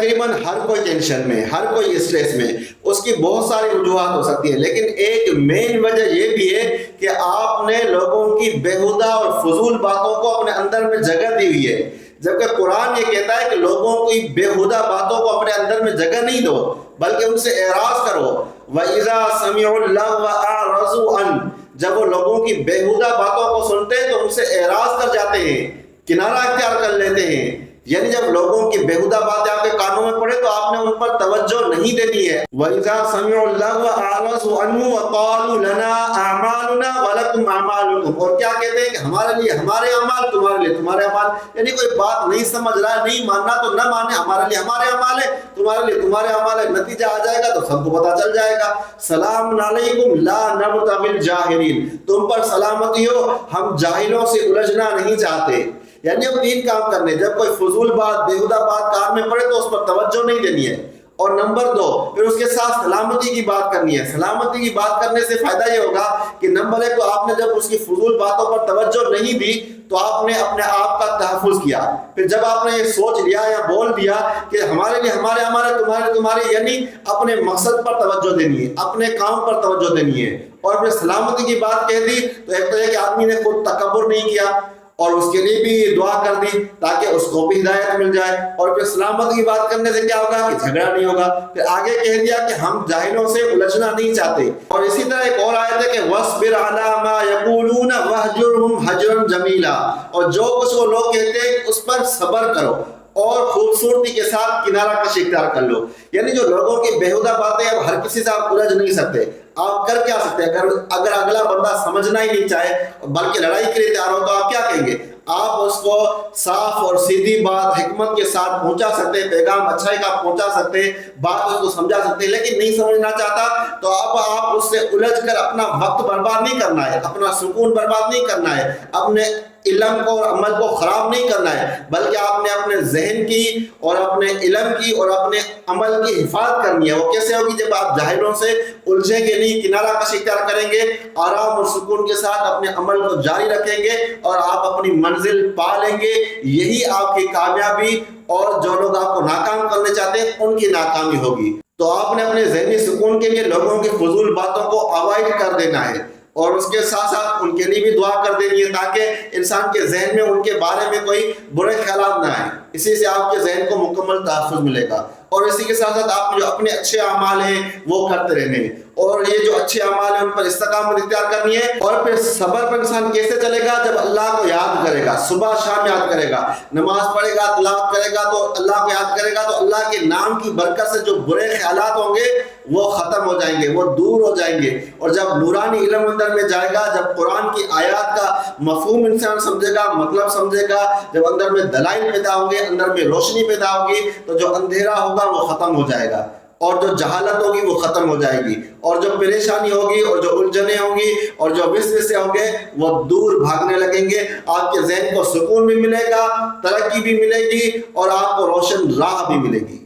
تقریباً ہر کوئی ٹینشن میں، ہر کوئی اسٹریس میں، اس کی بہت ساری وجوہات ہو سکتی ہے، لیکن ایک مین وجہ یہ بھی ہے کہ آپ نے لوگوں کی بیہودہ اور فضول باتوں کو اپنے اندر میں جگہ دی ہوئی ہے، جبکہ قرآن یہ کہتا ہے کہ لوگوں کی بیہودہ باتوں کو اپنے اندر میں جگہ نہیں دو بلکہ ان سے اعراض کرو۔ وَإِذَا سَمِعُوا اللَّغْوَ أَعْرَضُوا عَنْهُ، جب وہ لوگوں کی بیہودہ باتوں کو سنتے ہیں تو ان سے اعراض کر جاتے ہیں، کنارہ اختیار کر لیتے ہیں۔ یعنی جب لوگوں کی بیہودہ باتیں آپ کے کانوں میں پڑے تو آپ نے ان پر توجہ نہیں دینی ہے۔ وَإِذَا سَمِعُوا اللَّغْوَ أَعْرَضُوا عَنْهُ وَقَالُوا لَنَا أَعْمَالُنَا وَلَكُمْ أَعْمَالُكُمْ، اور کیا کہتے ہیں کہ ہمارے لیے ہمارے اعمال، تمہارے لیے تمہارے اعمال۔ یعنی کوئی بات نہیں سمجھ رہا ہے، نہیں ماننا تو نہ مانے، ہمارے لیے ہمارے اعمال ہے، تمہارے لیے تمہارے اعمال ہے، نتیجہ آ جائے گا تو سب کو پتہ چل جائے گا۔ سلام علیکم لا نبتغی الجاہلین، تم پر سلامتی ہو، ہم جاہلوں سے الجھنا نہیں چاہتے۔ یعنی اب تین کام کرنے، جب کوئی فضول بات، بیہودہ بات کان میں پڑے تو اس پر توجہ نہیں دینی ہے، اور نمبر دو پھر اس کے ساتھ سلامتی کی بات کرنی ہے۔ سلامتی کی بات کرنے سے فائدہ یہ ہوگا کہ نمبر ایک تو آپ نے جب اس کی فضول باتوں پر توجہ نہیں دی تو آپ نے اپنے آپ کا تحفظ کیا۔ پھر جب آپ نے یہ سوچ لیا یا بول دیا کہ ہمارے لیے ہمارے ہمارے تمہارے لیے تمہارے، یعنی اپنے مقصد پر توجہ دینی ہے، اپنے کام پر توجہ دینی ہے۔ اور پھر سلامتی کی بات کہہ دی تو ایک تو یہ کہ آدمی نے خود تکبر نہیں کیا اور اس کے لیے بھی دعا کر دی تاکہ اس کو بھی ہدایت مل جائے، اور پھر سلامت کی بات کرنے سے کیا ہوگا کہ جھگڑا نہیں ہوگا۔ پھر آگے کہہ دیا کہ ہم جاہلوں سے الجھنا نہیں چاہتے، اور اسی طرح ایک اور آیت ہے کہ وَاصْبِرْ عَلَىٰ مَا يَقُولُونَ وَاهْجُرْهُمْ هَجْرًا جَمِيلًا، اور جو کچھ وہ لوگ کہتے ہیں اس پر صبر کرو اور خوبصورتی کے ساتھ کنارہ کشی اختیار کر لو۔ یعنی جو لوگوں کی بیہودہ باتیں، اب ہر کسی سے آپ الجھ نہیں سکتے، آپ کر کیا سکتے ہیں؟ اگر اگلا بندہ سمجھنا ہی نہیں چاہے بلکہ لڑائی کے لیے تیار ہو تو آپ کیا کہیں گے؟ آپ اس کو صاف اور سیدھی بات حکمت کے ساتھ پہنچا سکتے ہیں، پیغام اچھائی کا پہنچا سکتے ہیں، بات اس کو سمجھا سکتے ہیں، لیکن نہیں سمجھنا چاہتا تو اب آپ اس سے الجھ کر اپنا وقت برباد نہیں کرنا ہے، اپنا سکون برباد نہیں کرنا ہے، اپنے علم کو اور عمل کو خراب نہیں کرنا ہے، بلکہ آپ نے اپنے ذہن کی اور اپنے علم کی اور اپنے عمل کی حفاظت کرنی ہے۔ وہ کیسے ہوگی؟ جب آپ جاہلوں سے الجھیں گے نہیں، کنارہ کشی اختیار کریں گے، آرام اور سکون کے ساتھ اپنے عمل کو جاری رکھیں گے اور آپ اپنی منزل پا لیں گے۔ یہی آپ کی کامیابی، اور جو لوگ آپ کو ناکام کرنے چاہتے ہیں ان کی ناکامی ہوگی۔ تو آپ نے اپنے ذہنی سکون کے لیے لوگوں کی فضول باتوں کو اوائڈ کر دینا ہے، اور اس کے ساتھ ساتھ ان کے لیے بھی دعا کر دینی ہے تاکہ انسان کے ذہن میں ان کے بارے میں کوئی برے خیالات نہ آئیں۔ اسی سے آپ کے ذہن کو مکمل تحفظ ملے گا، اور اسی کے ساتھ ساتھ آپ جو اپنے اچھے اعمال ہیں وہ کرتے رہنے ہیں، اور یہ جو اچھے اعمال ہیں ان پر استقامت اختیار کرنی ہے۔ اور پھر صبر پر انسان کیسے چلے گا؟ جب اللہ کو یاد کرے گا، صبح شام یاد کرے گا، نماز پڑھے گا، تلاوت کرے گا، تو اللہ کو یاد کرے گا تو اللہ کے نام کی برکت سے جو برے خیالات ہوں گے وہ ختم ہو جائیں گے، وہ دور ہو جائیں گے۔ اور جب نورانی علم اندر میں جائے گا، جب قرآن کی آیات کا مفہوم انسان سمجھے گا، مطلب سمجھے گا، جب اندر میں دلائل پیدا ہوں گے، اندر میں روشنی پیدا ہوگی، تو جو اندھیرا ہوگا وہ ختم ہو جائے گا، اور جو جہالت ہوگی وہ ختم ہو جائے گی، اور جو پریشانی ہوگی اور جو الجھنیں ہوں گی اور جو وسوسے ہوں گے وہ دور بھاگنے لگیں گے۔ آپ کے ذہن کو سکون بھی ملے گا، ترقی بھی ملے گی، اور آپ کو روشن راہ بھی ملے گی۔